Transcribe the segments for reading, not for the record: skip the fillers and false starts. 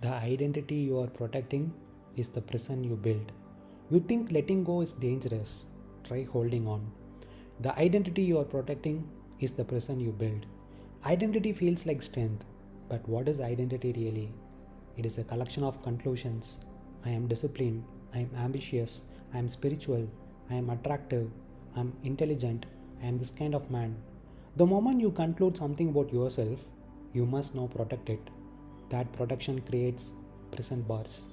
The identity you are protecting is the prison you build. You think letting go is dangerous. Try holding on. The identity you are protecting is the prison you build. Identity feels like strength, but what is identity really? It is a collection of conclusions. I am disciplined, I am ambitious, I am spiritual, I am attractive, I am intelligent, I am this kind of man. The moment you conclude something about yourself, you must now protect it. That protection creates prison bars.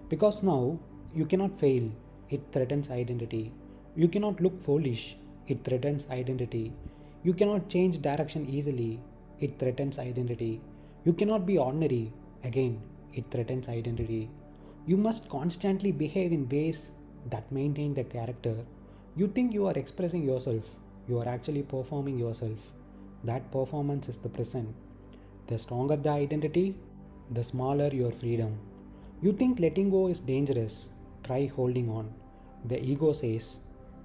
Because now you cannot fail, it threatens identity. You cannot look foolish, it threatens identity. You cannot change direction easily, it threatens identity. You cannot be ordinary, again, it threatens identity. You must constantly behave in ways that maintain the character. You think you are expressing yourself, you are actually performing yourself. That performance is the prison. The stronger the identity, the smaller your freedom. You think letting go is dangerous, try holding on. The ego says,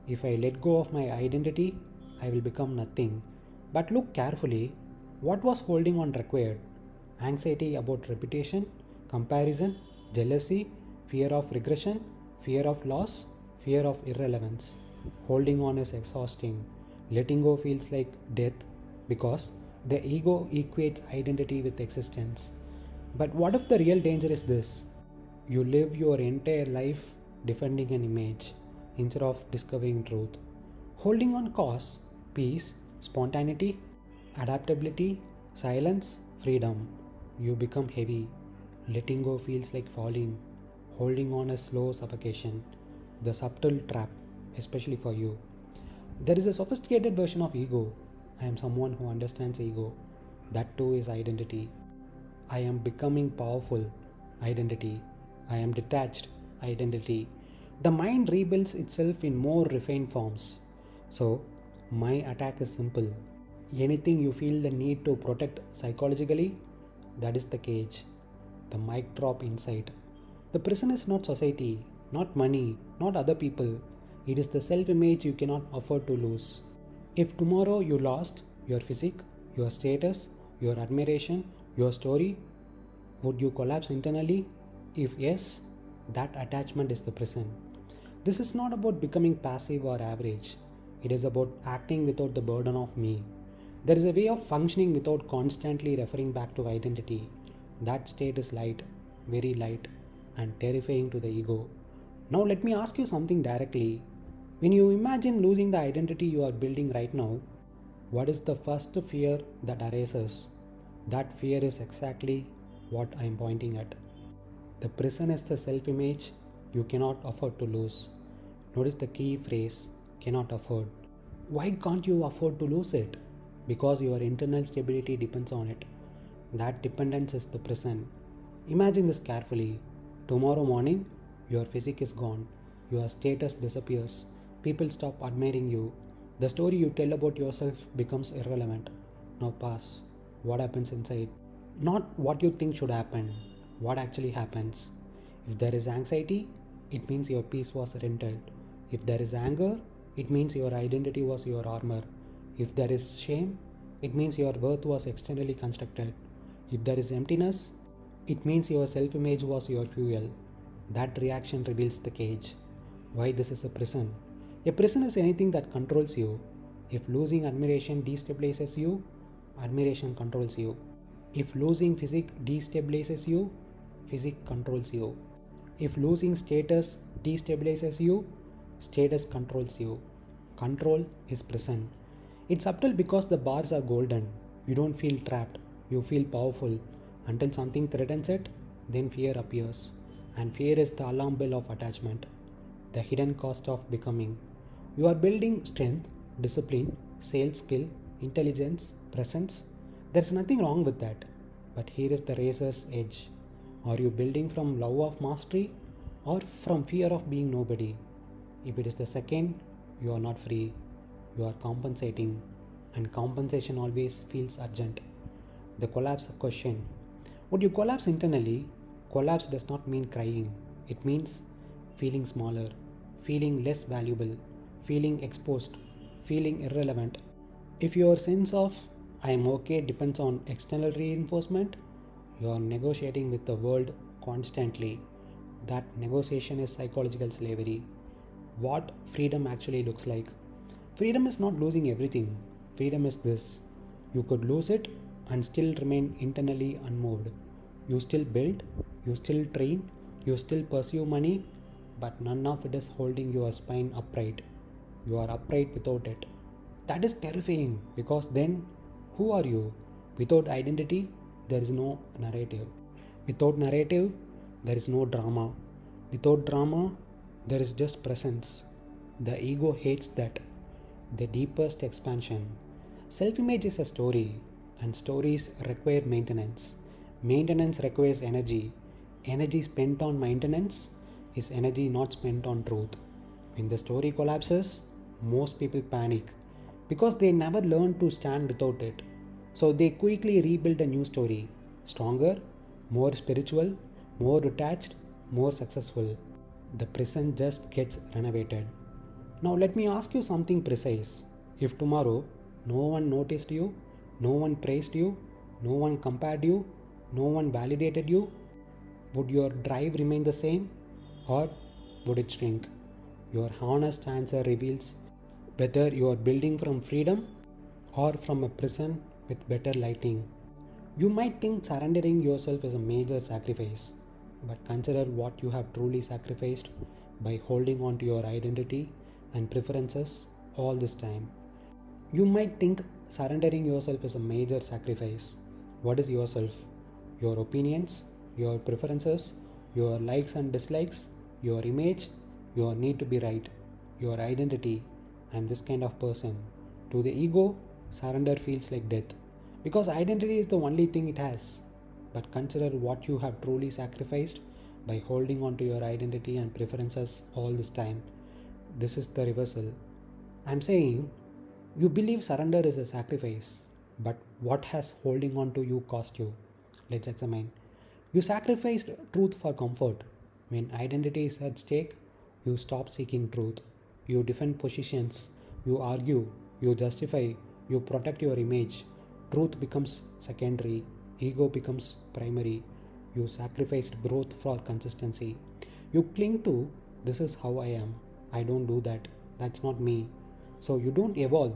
if I let go of my identity, I will become nothing. But look carefully, what was holding on required? Anxiety about reputation, comparison, jealousy, fear of regression, fear of loss, fear of irrelevance. Holding on is exhausting. Letting go feels like death because the ego equates identity with existence. But what if the real danger is this? You live your entire life defending an image instead of discovering truth. Holding on costs peace, spontaneity, adaptability, silence, freedom. You become heavy. Letting go feels like falling. Holding on is slow suffocation. The subtle trap, especially for you. There is a sophisticated version of ego. I am someone who understands ego. That too is identity. I am becoming powerful. Identity. I am detached. Identity. The mind rebuilds itself in more refined forms. So, my attack is simple. Anything you feel the need to protect psychologically, that is the cage. The mic drop inside. The prison is not society, not money, not other people. It is the self image you cannot afford to lose. If tomorrow you lost your physique, your status, your admiration, your story, would you collapse internally? If yes, that attachment is the prison. This is not about becoming passive or average. It is about acting without the burden of me. There is a way of functioning without constantly referring back to identity. That state is light, very light, and terrifying to the ego. Now, let me ask you something directly. When you imagine losing the identity you are building right now, what is the first fear that arises? That fear is exactly what I am pointing at. The prison is the self image you cannot afford to lose. Notice the key phrase cannot afford. Why can't you afford to lose it? Because your internal stability depends on it. That dependence is the prison. Imagine this carefully. Tomorrow morning, your physique is gone, your status disappears, people stop admiring you, the story you tell about yourself becomes irrelevant. Now pause. What happens inside? Not what you think should happen, what actually happens. If there is anxiety, it means your peace was rented. If there is anger, it means your identity was your armor. If there is shame, it means your worth was externally constructed. If there is emptiness, it means your self-image was your fuel. That reaction reveals the cage. Why this is a prison? A prison is anything that controls you. If losing admiration destabilizes you, admiration controls you. If losing physique destabilizes you, physique controls you. If losing status destabilizes you, status controls you. Control is prison. It's subtle because the bars are golden. You don't feel trapped, you feel powerful. Until something threatens it, then fear appears. And fear is the alarm bell of attachment, the hidden cost of becoming. You are building strength, discipline, sales skill, intelligence, presence. There's nothing wrong with that. But here is the razor's edge. Are you building from love of mastery or from fear of being nobody? If it is the second, you are not free. You are compensating, and compensation always feels urgent. The collapse question. Would you collapse internally? Collapse does not mean crying. It means feeling smaller, feeling less valuable, feeling exposed, feeling irrelevant. If your sense of I am okay depends on external reinforcement, You are negotiating with the world constantly. That negotiation is psychological slavery. What freedom actually looks like? Freedom is not losing everything. Freedom is this: you could lose it and still remain internally unmoved. You still build, you still train, you still pursue money, but none of it is holding your spine upright. You are upright without it. That is terrifying, because then who are you? Without identity, there is no narrative. Without narrative, there is no drama. Without drama, there is just presence. The ego hates that. The deepest expansion. Self image is a story, and stories require maintenance. Maintenance requires energy. Energy spent on maintenance is energy not spent on truth. When the story collapses, most people panic because they never learned to stand without it. So they quickly rebuild a new story, stronger, more spiritual, more detached, more successful. The prison just gets renovated. Now let me ask you something precise. If tomorrow no one noticed you, no one praised you, no one compared you, no one validated you, would your drive remain the same, or would it shrink? Your honest answer reveals whether you are building from freedom or from a prison with better lighting. You might think surrendering yourself is a major sacrifice, but consider what you have truly sacrificed by holding on to your identity and preferences all this time. You might think surrendering yourself is a major sacrifice. What is yourself? Your opinions, your preferences, your likes and dislikes, your image, your need to be right, your identity. I'm this kind of person. To the ego, surrender feels like death, because identity is the only thing it has. But consider what you have truly sacrificed by holding on to your identity and preferences all this time. This is the reversal. I'm saying you believe surrender is a sacrifice, but what has holding on to you cost you? Let's examine. You sacrificed truth for comfort. When identity is at stake, you stop seeking truth. You defend positions, you argue, you justify, you protect your image. Truth becomes secondary, ego becomes primary. You sacrificed growth for consistency. You cling to, this is how I am. I don't do that. That's not me. So you don't evolve.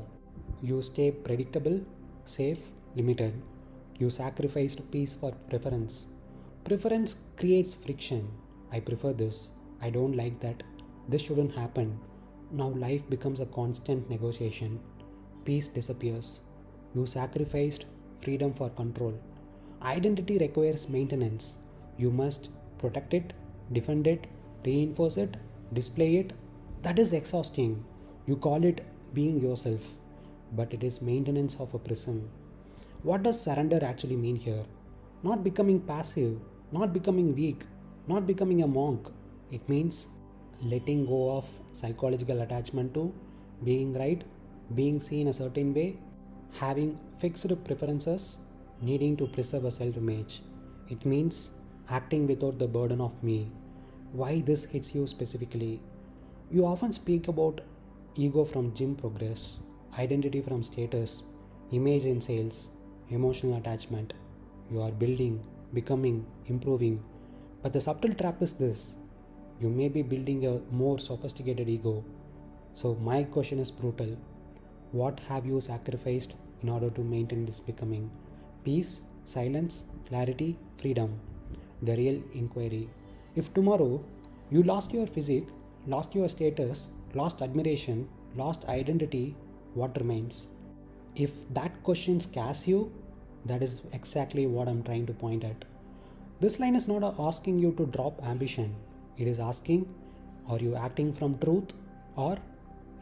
You stay predictable, safe, limited. You sacrificed peace for preference. Preference creates friction. I prefer this. I don't like that. This shouldn't happen. Now life becomes a constant negotiation. Peace disappears. You sacrificed freedom for control. Identity requires maintenance. You must protect it, defend it, reinforce it, display it. That is exhausting. You call it being yourself, but it is maintenance of a prison. What does surrender actually mean here? Not becoming passive, not becoming weak, not becoming a monk. It means letting go of psychological attachment to being right, being seen a certain way, having fixed preferences, needing to preserve a self image. It means acting without the burden of me. Why this hits you specifically? You often speak about ego from gym progress, identity from status, image in sales, emotional attachment. You are building, becoming, improving. But the subtle trap is this: you may be building a more sophisticated ego. So, my question is brutal. What have you sacrificed in order to maintain this becoming? Peace, silence, clarity, freedom. The real inquiry. If tomorrow you lost your physique, lost your status, lost admiration, lost identity, what remains? If that question scares you, that is exactly what I'm trying to point at. This line is not asking you to drop ambition. It is asking, are you acting from truth or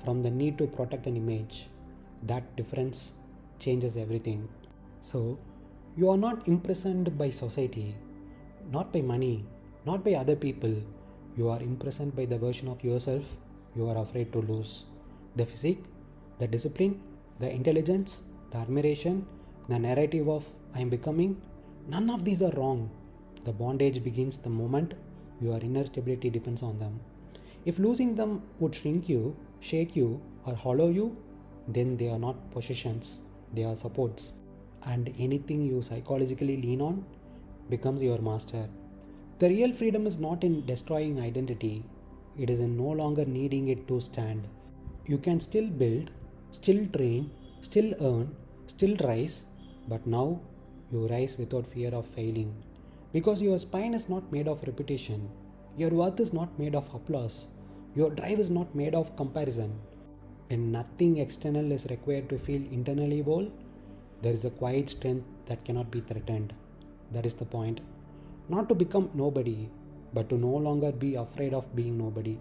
from the need to protect an image? That difference changes everything. So, you are not imprisoned by society, not by money, not by other people. You are imprisoned by the version of yourself you are afraid to lose. The physique, the discipline, the intelligence, the admiration, the narrative of I am becoming, none of these are wrong. The bondage begins the moment your inner stability depends on them. If losing them would shrink you, shake you, or hollow you, then they are not possessions, they are supports. And anything you psychologically lean on, becomes your master. The real freedom is not in destroying identity, it is in no longer needing it to stand. You can still build, still train, still earn, still rise, but now you rise without fear of failing. Because your spine is not made of repetition, your worth is not made of applause, your drive is not made of comparison. When nothing external is required to feel internally whole, there is a quiet strength that cannot be threatened. That is the point. Not to become nobody, but to no longer be afraid of being nobody.